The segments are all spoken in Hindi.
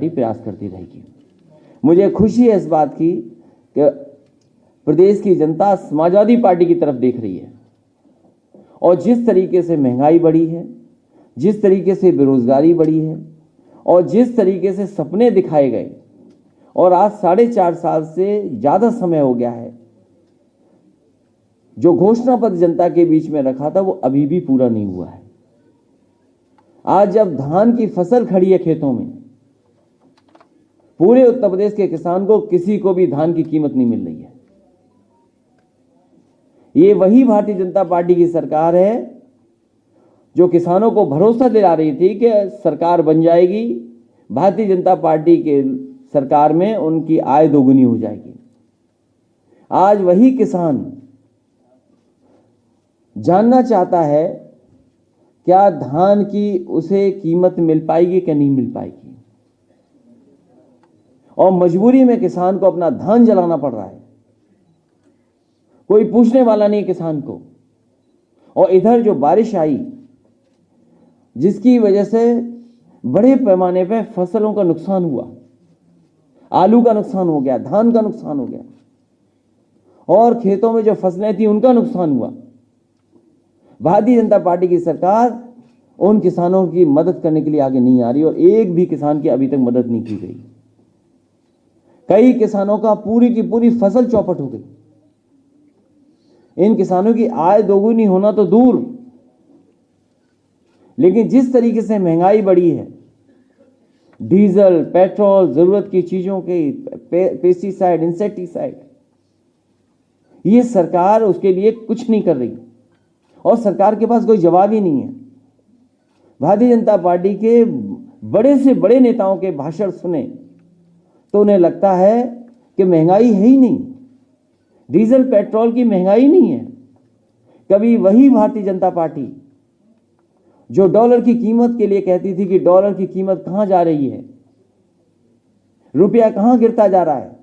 पार्टी प्रयास करती रहेगी। मुझे खुशी है इस बात की कि प्रदेश की जनता समाजवादी पार्टी की तरफ देख रही है और जिस तरीके से महंगाई बढ़ी है, जिस तरीके से बेरोजगारी बढ़ी है और जिस तरीके से सपने दिखाए गए और आज 4.5 साल से ज़्यादा समय हो गया है, जो घोषणा पत्र जनता के बीच में रखा था वो अभी भी पूरा नहीं हुआ है। आज जब धान की फसल खड़ी है खेतों में, पूरे उत्तर प्रदेश के किसान को किसी को भी धान की कीमत नहीं मिल रही है। ये वही भारतीय जनता पार्टी की सरकार है जो किसानों को भरोसा दिला रही थी कि सरकार बन जाएगी, भारतीय जनता पार्टी के सरकार में उनकी आय दोगुनी हो जाएगी। आज वही किसान जानना चाहता है क्या धान की उसे कीमत मिल पाएगी कि नहीं मिल पाएगी, और मजबूरी में किसान को अपना धान जलाना पड़ रहा है। कोई पूछने वाला नहीं किसान को। और इधर जो बारिश आई जिसकी वजह से बड़े पैमाने पे फसलों का नुकसान हुआ, आलू का नुकसान हो गया, धान का नुकसान हो गया और खेतों में जो फसलें थी उनका नुकसान हुआ। भारतीय जनता पार्टी की सरकार उन किसानों की मदद करने के लिए आगे नहीं आ रही और एक भी किसान की अभी तक मदद नहीं की गई। कई किसानों का पूरी की पूरी फसल चौपट हो गई। इन किसानों की आय दोगुनी होना तो दूर, लेकिन जिस तरीके से महंगाई बढ़ी है, डीजल, पेट्रोल, जरूरत की चीजों के पेस्टिसाइड, इंसेक्टिसाइड, ये सरकार उसके लिए कुछ नहीं कर रही और सरकार के पास कोई जवाब ही नहीं है। भारतीय जनता पार्टी के बड़े से बड़े नेताओं के भाषण सुने तो उन्हें लगता है कि महंगाई है ही नहीं, डीजल पेट्रोल की महंगाई नहीं है। कभी वही भारतीय जनता पार्टी जो डॉलर की कीमत के लिए कहती थी कि डॉलर की कीमत कहां जा रही है, रुपया कहां गिरता जा रहा है,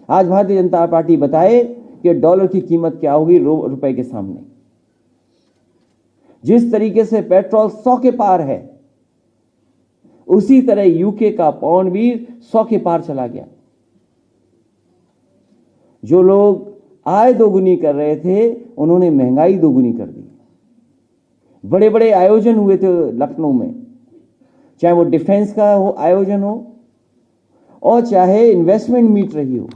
आज भारतीय जनता पार्टी बताए कि डॉलर की कीमत क्या होगी रुपए के सामने। जिस तरीके से पेट्रोल 100 के पार है, उसी तरह यूके का पाउंड भी 100 के पार चला गया। जो लोग आय दोगुनी कर रहे थे उन्होंने महंगाई दोगुनी कर दी। बड़े बड़े आयोजन हुए थे लखनऊ में, चाहे वो डिफेंस का हो आयोजन हो और चाहे इन्वेस्टमेंट मीट रही हो।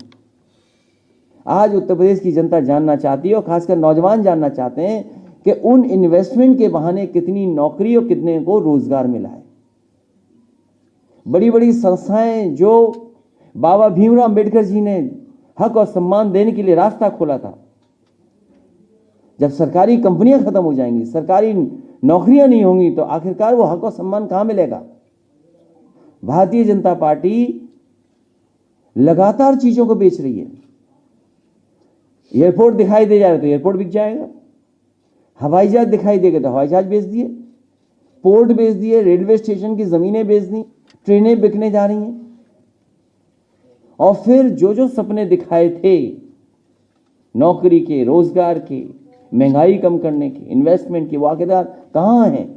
आज उत्तर प्रदेश की जनता जानना चाहती है और खासकर नौजवान जानना चाहते हैं कि उन इन्वेस्टमेंट के बहाने कितनी नौकरी और कितने को रोजगार मिला है। बड़ी बड़ी संस्थाएं जो बाबा भीमराव अंबेडकर जी ने हक और सम्मान देने के लिए रास्ता खोला था, जब सरकारी कंपनियां खत्म हो जाएंगी, सरकारी नौकरियां नहीं होंगी, तो आखिरकार वो हक और सम्मान कहां मिलेगा। भारतीय जनता पार्टी लगातार चीजों को बेच रही है। एयरपोर्ट दिखाई दे जाएगा तो एयरपोर्ट बिक जाएगा, हवाई जहाज दिखाई देगा तो हवाई जहाज बेच दिए, पोर्ट बेच दिए, रेलवे स्टेशन की जमीनें बेच दी, ट्रेनें बिकने जा रही हैं। और फिर जो जो सपने दिखाए थे नौकरी के, रोजगार के, महंगाई कम करने के, इन्वेस्टमेंट के, वो आखिरकार कहां हैं।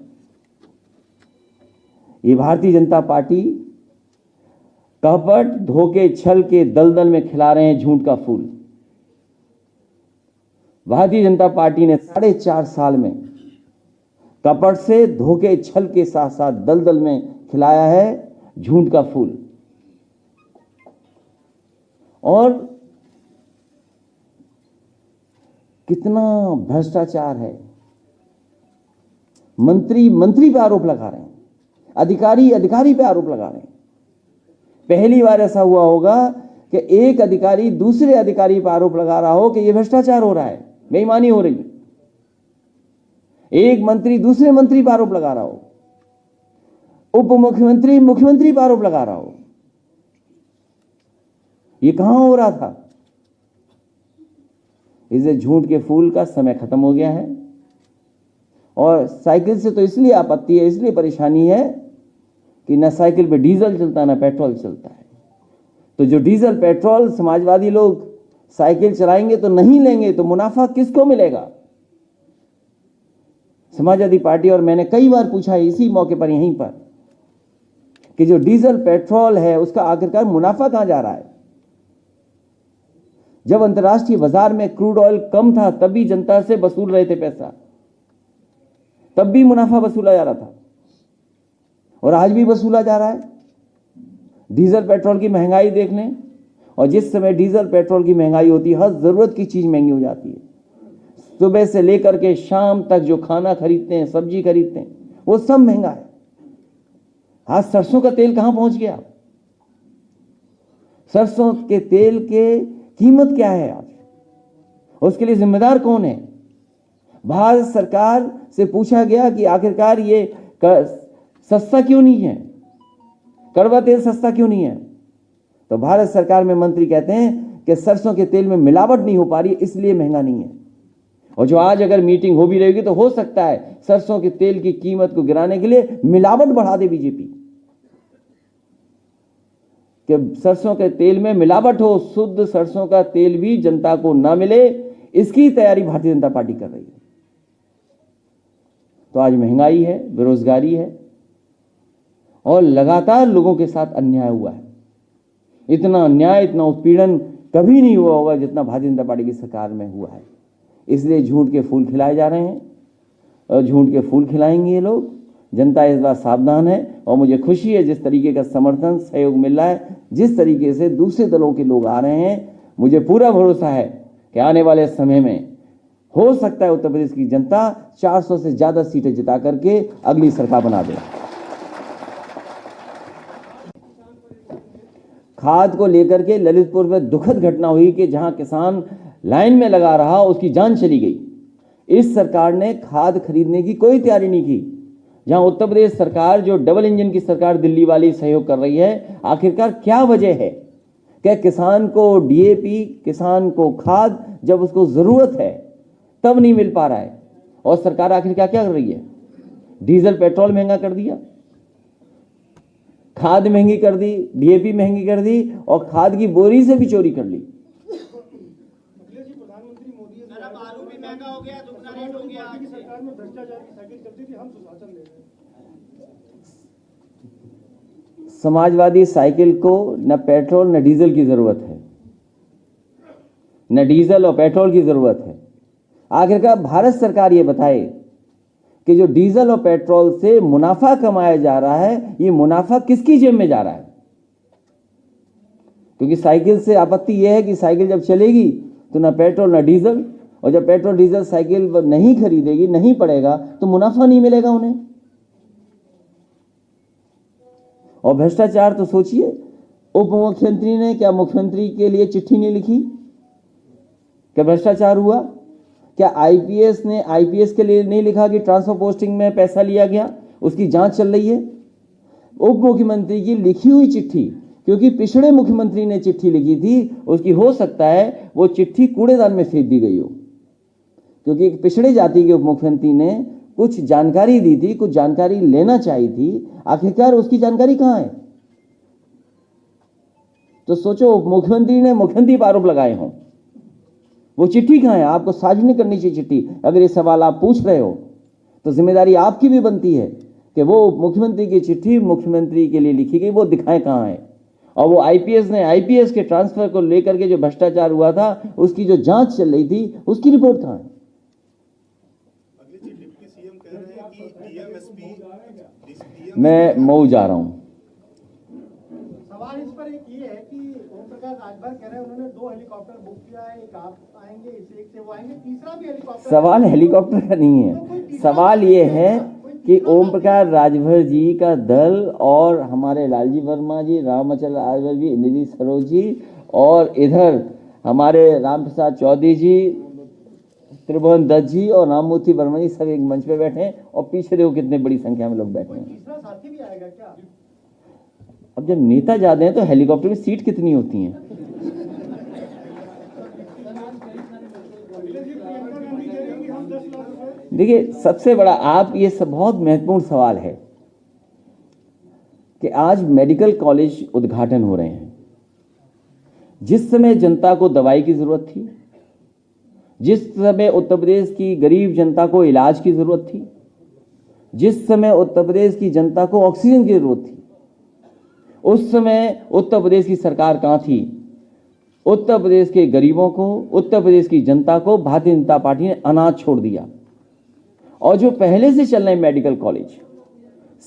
ये भारतीय जनता पार्टी कपट, धोखे, छल के दलदल में खिला रहे हैं झूठ का फूल। भारतीय जनता पार्टी ने 4.5 साल में कपट से, धोखे, छल के साथ साथ दलदल में खिलाया है झूठ का फूल। और कितना भ्रष्टाचार है। मंत्री पे आरोप लगा रहे हैं, अधिकारी पे आरोप लगा रहे हैं। पहली बार ऐसा हुआ होगा कि एक अधिकारी दूसरे अधिकारी पर आरोप लगा रहा हो कि यह भ्रष्टाचार हो रहा है, बेईमानी हो रही है। एक मंत्री दूसरे मंत्री पर आरोप लगा रहा हो, उप मुख्यमंत्री मुख्यमंत्री पर आरोप लगा रहा हो। ये कहां हो रहा था। इसे झूठ के फूल का समय खत्म हो गया है। और साइकिल से तो इसलिए आपत्ति है, इसलिए परेशानी है कि ना साइकिल पे डीजल चलता है ना पेट्रोल चलता है। तो जो डीजल पेट्रोल समाजवादी लोग साइकिल चलाएंगे तो नहीं लेंगे, तो मुनाफा किसको मिलेगा। समाजवादी पार्टी और मैंने कई बार पूछा है इसी मौके पर, यहीं पर, कि जो डीजल पेट्रोल है उसका आखिरकार मुनाफा कहां जा रहा है। जब अंतर्राष्ट्रीय बाजार में क्रूड ऑयल कम था तब भी जनता से वसूल रहे थे पैसा, तब भी मुनाफा वसूला जा रहा था और आज भी वसूला जा रहा है। डीजल पेट्रोल की महंगाई देख लें, और जिस समय डीजल पेट्रोल की महंगाई होती है, हर जरूरत की चीज महंगी हो जाती है। सुबह से लेकर के शाम तक जो खाना खरीदते हैं, सब्जी खरीदते हैं, वो सब महंगा है। आज सरसों का तेल कहां पहुंच गया? सरसों के तेल के कीमत क्या है आज? उसके लिए जिम्मेदार कौन है? भारत सरकार से पूछा गया कि आखिरकार ये सस्ता क्यों नहीं है, कड़वा तेल सस्ता क्यों नहीं है? तो भारत सरकार में मंत्री कहते हैं कि सरसों के तेल में मिलावट नहीं हो पा रही, इसलिए महंगा नहीं है। और जो आज अगर मीटिंग हो भी रहेगी तो हो सकता है सरसों के तेल की कीमत को गिराने के लिए मिलावट बढ़ा दे बीजेपी, कि सरसों के तेल में मिलावट हो, शुद्ध सरसों का तेल भी जनता को ना मिले, इसकी तैयारी भारतीय जनता पार्टी कर रही है। तो आज महंगाई है, बेरोजगारी है और लगातार लोगों के साथ अन्याय हुआ है। इतना अन्याय, इतना उत्पीड़न कभी नहीं हुआ होगा जितना भारतीय जनता पार्टी की सरकार में हुआ है। इसलिए झूठ के फूल खिलाए जा रहे हैं और झूठ के फूल खिलाएंगे ये लोग। जनता इस बार सावधान है और मुझे खुशी है जिस तरीके का समर्थन सहयोग मिल रहा है, जिस तरीके से दूसरे दलों के लोग आ रहे हैं। मुझे पूरा भरोसा है कि आने वाले समय में हो सकता है उत्तर प्रदेश की जनता 400 से ज्यादा सीटें जिता करके अगली सरकार बना दे। खाद को लेकर के ललितपुर में दुखद घटना हुई कि जहां किसान लाइन में लगा रहा, उसकी जान चली गई। इस सरकार ने खाद खरीदने की कोई तैयारी नहीं की। जहां उत्तर प्रदेश सरकार, जो डबल इंजन की सरकार दिल्ली वाली सहयोग कर रही है, आखिरकार क्या वजह है कि किसान को डीएपी, किसान को खाद जब उसको जरूरत है तब नहीं मिल पा रहा है। और सरकार आखिर क्या क्या कर रही है? डीजल पेट्रोल महंगा कर दिया, खाद महंगी कर दी, डीएपी महंगी कर दी और खाद की बोरी से भी चोरी कर ली। प्रधानमंत्री मोदी आलू भी महंगा हो गया, दुगना रेट हो गया। सरकार में भ्रष्टाचार की साइकिल चलती थी, हम सुशासन ले रहे हैं। समाजवादी साइकिल को न पेट्रोल न डीजल की जरूरत है, न डीजल और पेट्रोल की जरूरत है। आखिरकार भारत सरकार ये बताए कि जो डीजल और पेट्रोल से मुनाफा कमाया जा रहा है, ये मुनाफा किसकी जेब में जा रहा है? क्योंकि साइकिल से आपत्ति यह है कि साइकिल जब चलेगी तो ना पेट्रोल ना डीजल, और जब पेट्रोल डीजल साइकिल नहीं खरीदेगी, नहीं पड़ेगा, तो मुनाफा नहीं मिलेगा उन्हें। और भ्रष्टाचार तो सोचिए, उप मुख्यमंत्री ने क्या मुख्यमंत्री के लिए चिट्ठी नहीं लिखी? क्या भ्रष्टाचार हुआ? क्या आईपीएस ने आईपीएस के लिए नहीं लिखा कि ट्रांसफर पोस्टिंग में पैसा लिया गया? उसकी जांच चल रही है। उप मुख्यमंत्री की लिखी हुई चिट्ठी, क्योंकि पिछड़े मुख्यमंत्री ने चिट्ठी लिखी थी, उसकी हो सकता है वो चिट्ठी कूड़ेदान में फेंक दी गई हो, क्योंकि पिछड़े जाति के उप मुख्यमंत्री ने कुछ जानकारी दी थी, कुछ जानकारी लेना चाहिए थी, आखिरकार उसकी जानकारी कहां है? तो सोचो, उप मुख्यमंत्री ने मुख्यमंत्री पर आरोप लगाए हों, वो चिट्ठी कहां है? आपको सार्वजनिक करनी चाहिए चिट्ठी। अगर ये सवाल आप पूछ रहे हो तो जिम्मेदारी आपकी भी बनती है कि वो मुख्यमंत्री की चिट्ठी मुख्यमंत्री के लिए लिखी गई, वो दिखाएं कहां है। और वो आईपीएस ने आईपीएस के ट्रांसफर को लेकर के जो भ्रष्टाचार हुआ था, उसकी जो जांच चल रही थी, उसकी रिपोर्ट कहां है? मैं मऊ जा रहा हूं। सवाल इस पर एक ये है कि ओम प्रकाश राजभर कह रहे हैं उन्होंने 2 हेलीकॉप्टर बुक किया है, एक आप आएंगे, इसे एक से वो आएंगे, तीसरा भी हेलीकॉप्टर। सवाल हेलीकॉप्टर का नहीं है, सवाल ये है कि ओम प्रकाश राजभर जी का दल और हमारे लालजी वर्मा जी, रामचंद्र राजभर जी, निधि सरोज जी और इधर हमारे रामप्रसाद चौधरी जी, त्रिभुवन दत्त जी और राममूर्ति वर्मा जी सब एक मंच पे बैठे हैं और पीछे देखो कितने बड़ी संख्या में लोग बैठे हैं। तीसरा साथी भी आएगा क्या? अब जब नेता ज्यादा हैं तो हेलीकॉप्टर में सीट कितनी होती हैं? देखिए, सबसे बड़ा आप ये सब बहुत महत्वपूर्ण सवाल है कि आज मेडिकल कॉलेज उद्घाटन हो रहे हैं। जिस समय जनता को दवाई की जरूरत थी, जिस समय उत्तर प्रदेश की गरीब जनता को इलाज की जरूरत थी, जिस समय उत्तर प्रदेश की जनता को ऑक्सीजन की जरूरत थी, उस समय उत्तर प्रदेश की सरकार कहां थी? उत्तर प्रदेश के गरीबों को, उत्तर प्रदेश की जनता को भारतीय जनता पार्टी ने अनाथ छोड़ दिया। और जो पहले से चल रहे मेडिकल कॉलेज,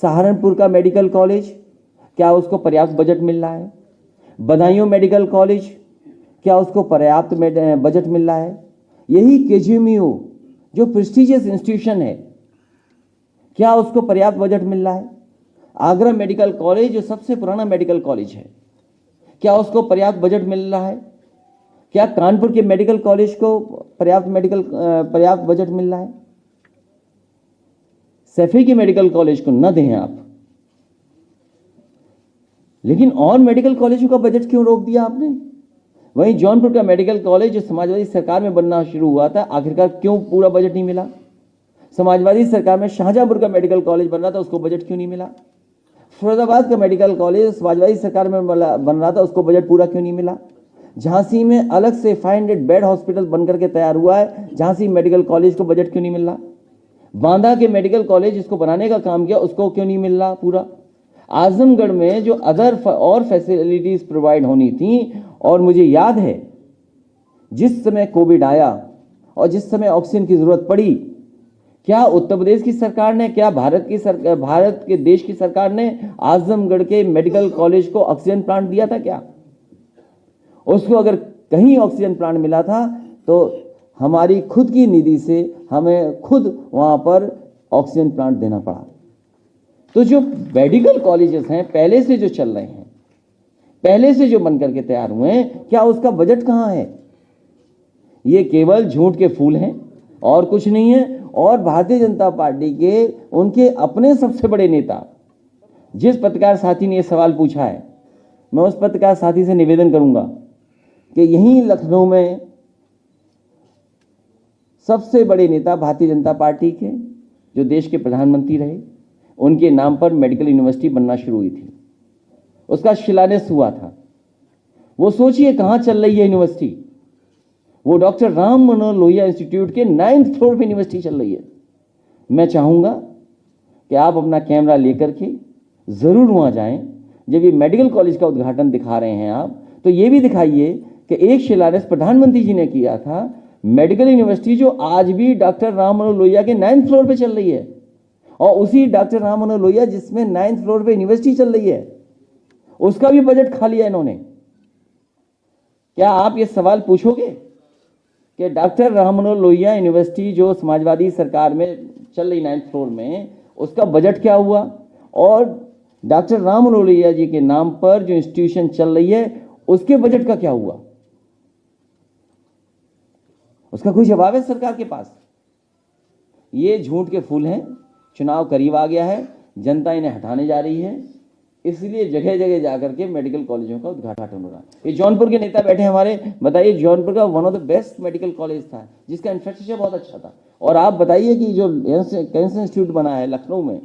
सहारनपुर का मेडिकल कॉलेज, क्या उसको पर्याप्त बजट मिल रहा है? बदायूं मेडिकल कॉलेज, क्या उसको पर्याप्त बजट मिल रहा है? यही केजीएमयू जो प्रेस्टिजियस इंस्टीट्यूशन है, क्या उसको पर्याप्त बजट मिल रहा है? आगरा मेडिकल कॉलेज जो सबसे पुराना मेडिकल कॉलेज है, क्या उसको पर्याप्त बजट मिल रहा है? क्या कानपुर के मेडिकल कॉलेज को पर्याप्त बजट मिल रहा है? सैफी के मेडिकल कॉलेज को न दें आप, लेकिन और मेडिकल कॉलेजों का बजट क्यों रोक दिया आपने? वहीं जौनपुर का मेडिकल कॉलेज जो समाजवादी सरकार में बनना शुरू हुआ था, आखिरकार क्यों पूरा बजट नहीं मिला? समाजवादी सरकार में शाहजहांपुर का मेडिकल कॉलेज बन रहा था, उसको बजट क्यों नहीं मिला? फिरोजाबाद का मेडिकल कॉलेज समाजवादी सरकार में बन रहा था, उसको बजट पूरा क्यों नहीं मिला? झांसी में अलग से 500 बेड हॉस्पिटल बनकर के तैयार हुआ है, झांसी मेडिकल कॉलेज को बजट क्यों नहीं मिल रहा? बांदा के मेडिकल कॉलेज जिसको बनाने का काम किया, उसको क्यों नहीं मिल रहा पूरा? आजमगढ़ में जो और फैसिलिटीज प्रोवाइड होनी थी, और मुझे याद है जिस समय कोविड आया और जिस समय ऑक्सीजन की जरूरत पड़ी, क्या उत्तर प्रदेश की सरकार ने, क्या भारत के देश की सरकार ने आजमगढ़ के मेडिकल कॉलेज को ऑक्सीजन प्लांट दिया था क्या? उसको अगर कहीं ऑक्सीजन प्लांट मिला था तो हमारी खुद की निधि से हमें खुद वहां पर ऑक्सीजन प्लांट देना पड़ा। तो जो मेडिकल कॉलेजेस हैं पहले से जो चल रहे हैं, पहले से जो बनकर के तैयार हुए हैं, क्या उसका बजट कहां है? ये केवल झूठ के फूल हैं और कुछ नहीं है। और भारतीय जनता पार्टी के उनके अपने सबसे बड़े नेता, जिस पत्रकार साथी ने यह सवाल पूछा है, मैं उस पत्रकार साथी से निवेदन करूंगा कि यहीं लखनऊ में सबसे बड़े नेता भारतीय जनता पार्टी के, जो देश के प्रधानमंत्री रहे, उनके नाम पर मेडिकल यूनिवर्सिटी बनना शुरू हुई थी, उसका शिलान्यास हुआ था। वो सोचिए कहां चल रही है यूनिवर्सिटी। वो डॉक्टर राम मनोहर लोहिया इंस्टीट्यूट के 9th फ्लोर पे यूनिवर्सिटी चल रही है। मैं चाहूंगा कि आप अपना कैमरा लेकर के जरूर वहां जाएं। जब ये मेडिकल कॉलेज का उद्घाटन दिखा रहे हैं आप, तो ये भी दिखाइए कि एक शिलान्यास प्रधानमंत्री जी ने किया था, मेडिकल यूनिवर्सिटी जो आज भी डॉक्टर राम मनोहर लोहिया के 9th फ्लोर पे चल रही है, और उसी डॉक्टर राम मनोहर लोहिया जिसमें 9th फ्लोर पे यूनिवर्सिटी चल रही है, उसका भी बजट खा लिया इन्होंने। क्या आप ये सवाल पूछोगे कि डॉक्टर राम मनोहर लोहिया यूनिवर्सिटी जो समाजवादी सरकार में चल रही 9th फ्लोर में, उसका बजट क्या हुआ? और डॉक्टर राम मनोहर लोहिया जी के नाम पर जो इंस्टीट्यूशन चल रही है, उसके बजट का क्या हुआ? उसका कोई जवाब है सरकार के पास? ये झूठ के फूल हैं। चुनाव करीब आ गया है, जनता इन्हें हटाने जा रही है, इसलिए जगह जगह जाकर के मेडिकल कॉलेजों का उद्घाटन हो रहा है। ये जौनपुर के नेता बैठे हमारे, बताइए, जौनपुर का one of the best medical college था, जिसका इंफ्रास्ट्रक्चर बहुत अच्छा था। और आप बताइए कि जो कैंसर इंस्टीट्यूट बना है लखनऊ में,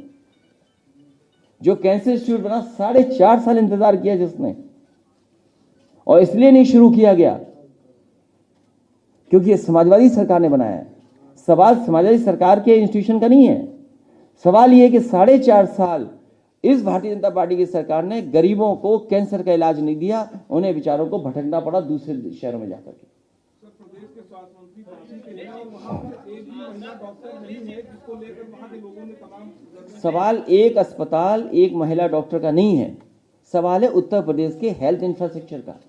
जो कैंसर इंस्टीट्यूट बना, 4.5 साल इंतजार किया जिसने, और इसलिए नहीं शुरू किया गया क्योंकि ये समाजवादी सरकार ने बनाया है। सवाल समाजवादी सरकार के इंस्टीट्यूशन का नहीं है, सवाल ये कि 4.5 साल इस भारतीय जनता पार्टी की सरकार ने गरीबों को कैंसर का इलाज नहीं दिया, उन्हें बेचारों को भटकना पड़ा दूसरे शहरों में जाकर के। प्रदेश के स्वास्थ्य मंत्री काशी के लिए, और वहां पर एक भी महिला डॉक्टर नहीं है, जिसको लेकर वहां के लोगों ने तमाम सवाल एक अस्पताल, एक महिला डॉक्टर का नहीं है, सवाल है उत्तर प्रदेश के हेल्थ इंफ्रास्ट्रक्चर का।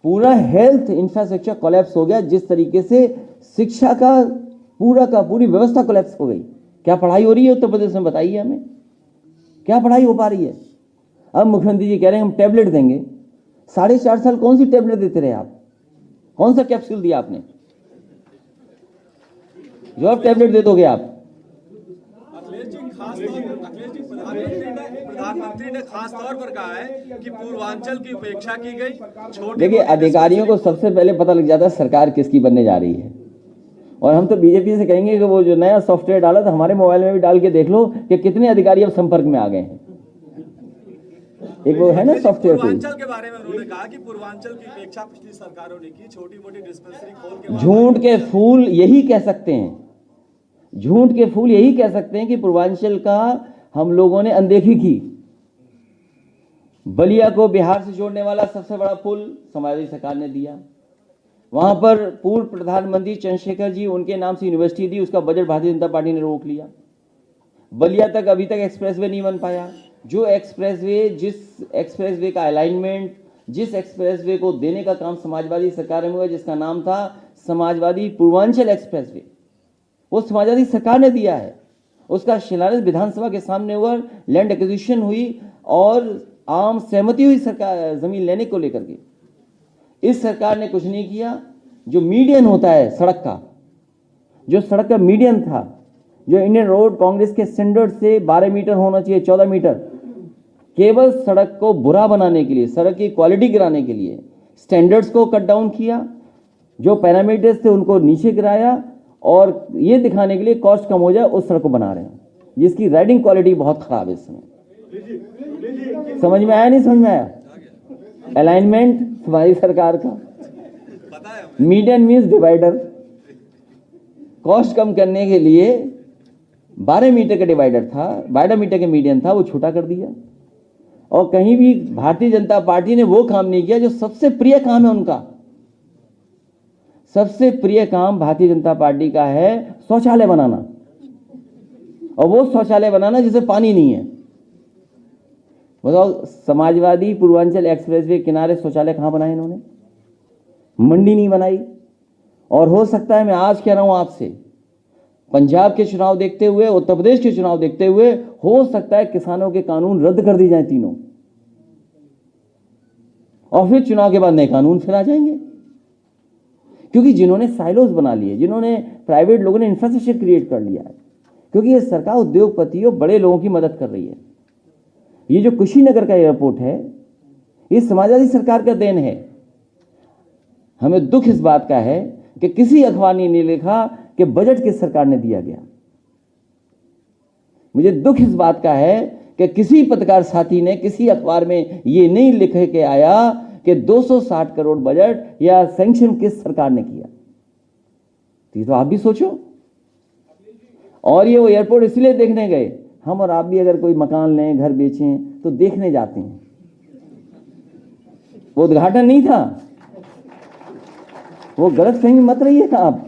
पूरा हेल्थ इंफ्रास्ट्रक्चर कोलैप्स हो गया। जिस तरीके से शिक्षा का पूरी व्यवस्था कोलैप्स हो गई। क्या पढ़ाई हो रही है उत्तर प्रदेश में? बताइए हमें, क्या पढ़ाई हो पा रही है? अब मुख्यमंत्री जी कह रहे हैं हम टैबलेट देंगे। 4.5 साल कौन सी टैबलेट देते रहे आप? कौन सा कैप्सूल दिया आपने जो अब टैबलेट दे दोगे आप? प्रधानमंत्री ने खास तौर पर कहा है कि पूर्वांचल की उपेक्षा की गई। देखिए, अधिकारियों को सबसे पहले पता लग जाता है सरकार किसकी बनने जा रही है। और हम तो बीजेपी से कहेंगे कि वो जो नया सॉफ्टवेयर डाला था, हमारे मोबाइल में भी डाल के देख लो कि कितने अधिकारी अब संपर्क में आ गए हैं। एक वो है ना सॉफ्टवेयर, पूर्वांचल के बारे में उन्होंने कहा कि पूर्वांचल की उपेक्षा पिछली सरकारों ने की, छोटी मोटी डिस्पेंसरी खोल के। झूठ के फूल यही कह सकते हैं, झूठ के फूल यही कह सकते हैं कि पूर्वांचल का हम लोगों ने अनदेखी की। बलिया को बिहार से जोड़ने वाला सबसे बड़ा पुल समाजवादी सरकार ने दिया। वहां पर पूर्व प्रधानमंत्री चंद्रशेखर जी, उनके नाम से यूनिवर्सिटी दी, उसका बजट भारतीय जनता पार्टी ने रोक लिया। बलिया तक अभी तक एक्सप्रेसवे नहीं बन पाया। जो एक्सप्रेसवे, जिस एक्सप्रेसवे का अलाइनमेंट, जिस एक्सप्रेसवे को देने का काम समाजवादी सरकार में हुआ, जिसका नाम था समाजवादी पूर्वांचल एक्सप्रेसवे, वो समाजवादी सरकार ने दिया है। उसका शिलान्यास विधानसभा के सामने हुआ, लैंड एक्विजिशन हुई और आम सहमति हुई सरकार जमीन लेने को लेकर के। इस सरकार ने कुछ नहीं किया। जो मीडियन होता है सड़क का, जो सड़क का मीडियन था, जो इंडियन रोड कांग्रेस के स्टैंडर्ड से 12 मीटर होना चाहिए, 14 मीटर, केवल सड़क को बुरा बनाने के लिए, सड़क की क्वालिटी गिराने के लिए स्टैंडर्ड्स को कट डाउन किया। जो पैरामीटर्स थे उनको नीचे गिराया और ये दिखाने के लिए कॉस्ट कम हो जाए उस सड़क को बना रहे हैं, जिसकी राइडिंग क्वालिटी बहुत खराब है इस समय। समझ में आया, नहीं समझ में आया? अलाइनमेंट हमारी सरकार का, मीडियन मींस डिवाइडर। कॉस्ट कम करने के लिए 12 मीटर का डिवाइडर था, 12 मीटर का मीडियन था, वो छोटा कर दिया। और कहीं भी भारतीय जनता पार्टी ने वो काम नहीं किया जो सबसे प्रिय काम है उनका। सबसे प्रिय काम भारतीय जनता पार्टी का है शौचालय बनाना, और वो शौचालय बनाना जिसे पानी नहीं है। बताओ, समाजवादी पूर्वांचल एक्सप्रेसवे किनारे शौचालय कहां बनाए इन्होंने? मंडी नहीं बनाई। और हो सकता है, मैं आज कह रहा हूं आपसे, पंजाब के चुनाव देखते हुए, उत्तर प्रदेश के चुनाव देखते हुए, हो सकता है किसानों के कानून रद्द कर दी जाए तीनों, और फिर चुनाव के बाद नए कानून फिर आ जाएंगे। क्योंकि जिन्होंने साइलोज बना लिए, जिन्होंने प्राइवेट लोगों ने इंफ्रास्ट्रक्चर क्रिएट कर लिया है, क्योंकि ये सरकार उद्योगपतियों, बड़े लोगों की मदद कर रही है। ये जो कुशीनगर का एयरपोर्ट है, ये समाजवादी सरकार का देन है। हमें दुख इस बात का है कि किसी अखबार ने नहीं लिखा कि बजट किस सरकार ने दिया गया। मुझे दुख इस बात का है कि किसी पत्रकार साथी ने किसी अखबार में ये नहीं लिख के आया कि 260 करोड़ बजट या सैंक्शन किस सरकार ने किया। तो आप भी सोचो। और ये वो एयरपोर्ट इसलिए देखने गए, हम और आप भी अगर कोई मकान लें, घर बेचें, तो देखने जाते हैं। वो उद्घाटन नहीं था। वो गलत फहमी मत रहिएगा आप।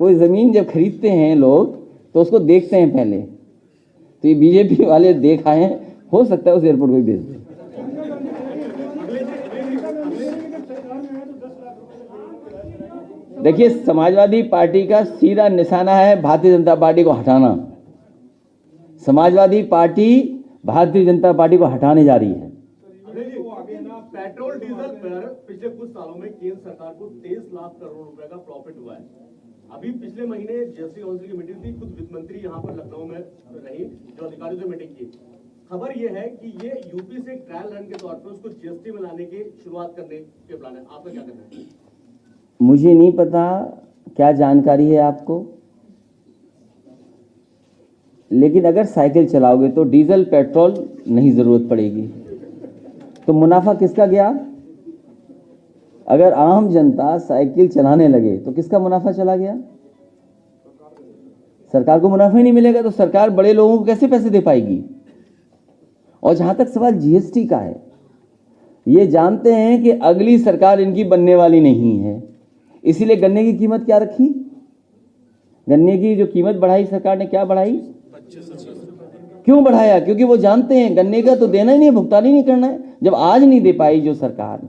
कोई जमीन जब खरीदते हैं लोग तो उसको देखते हैं पहले। तो ये बीजेपी वाले देख आए हैं, हो सकता है उस एयरपोर्ट को भी बेच दें। देखिए, समाजवादी पार्टी का सीधा निशाना है भारतीय जनता पार्टी को हटाना। समाजवादी पार्टी भारतीय जनता पार्टी को हटाने जा रही है। पेट्रोल डीजल पर पिछले कुछ सालों में केंद्र सरकार को 23 लाख करोड़ रुपए का प्रॉफिट हुआ है। अभी पिछले महीने जीएसटी काउंसिल की मीटिंग थी, खुद वित्त मंत्री यहाँ पर लखनऊ में रही, जो अधिकारियों से मीटिंग की। खबर ये है कि ये यूपी से ट्रायल रन के तौर पर उसको जीएसटी में लाने की शुरुआत करने के प्लान है। आपका क्या कहना है? मुझे नहीं पता क्या जानकारी है आपको, लेकिन अगर साइकिल चलाओगे तो डीजल पेट्रोल नहीं जरूरत पड़ेगी, तो मुनाफा किसका गया? अगर आम जनता साइकिल चलाने लगे तो किसका मुनाफा चला गया? सरकार को मुनाफा ही नहीं मिलेगा, तो सरकार बड़े लोगों को कैसे पैसे दे पाएगी? और जहां तक सवाल जीएसटी का है, ये जानते हैं कि अगली सरकार इनकी बनने वाली नहीं है, इसीलिए गन्ने की कीमत क्या रखी? गन्ने की जो कीमत बढ़ाई सरकार ने, क्या बढ़ाई? क्यों बढ़ाया? क्योंकि वो जानते हैं गन्ने का तो देना ही नहीं, भुगतान ही नहीं करना है। जब आज नहीं दे पाई जो सरकार,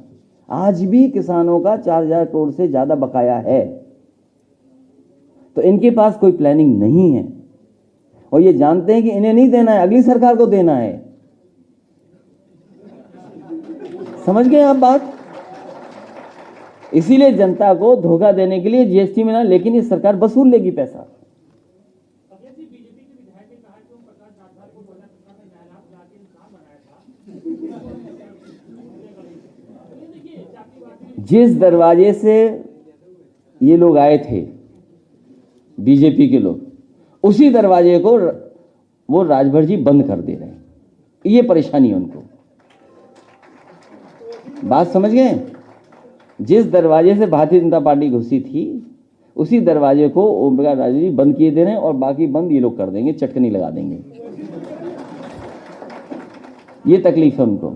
आज भी किसानों का 4000 करोड़ से ज्यादा बकाया है, तो इनके पास कोई प्लानिंग नहीं है, और ये जानते हैं कि इन्हें नहीं देना है, अगली सरकार को देना है। समझ गए आप बात? इसीलिए जनता को धोखा देने के लिए जीएसटी में ना, लेकिन ये सरकार वसूल लेगी पैसा। जिस दरवाजे से ये लोग आए थे, बीजेपी के लोग, उसी दरवाजे को वो राजभर जी बंद कर दे रहे हैं। ये परेशानी है उनको। बात समझ गए? जिस दरवाजे से भारतीय जनता पार्टी घुसी थी, उसी दरवाजे को ओम प्रकाश राजभर जी बंद किए दे रहे हैं, और बाकी बंद ये लोग कर देंगे, चटकनी लगा देंगे। ये तकलीफ है उनको।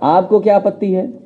आपको क्या आपत्ति है?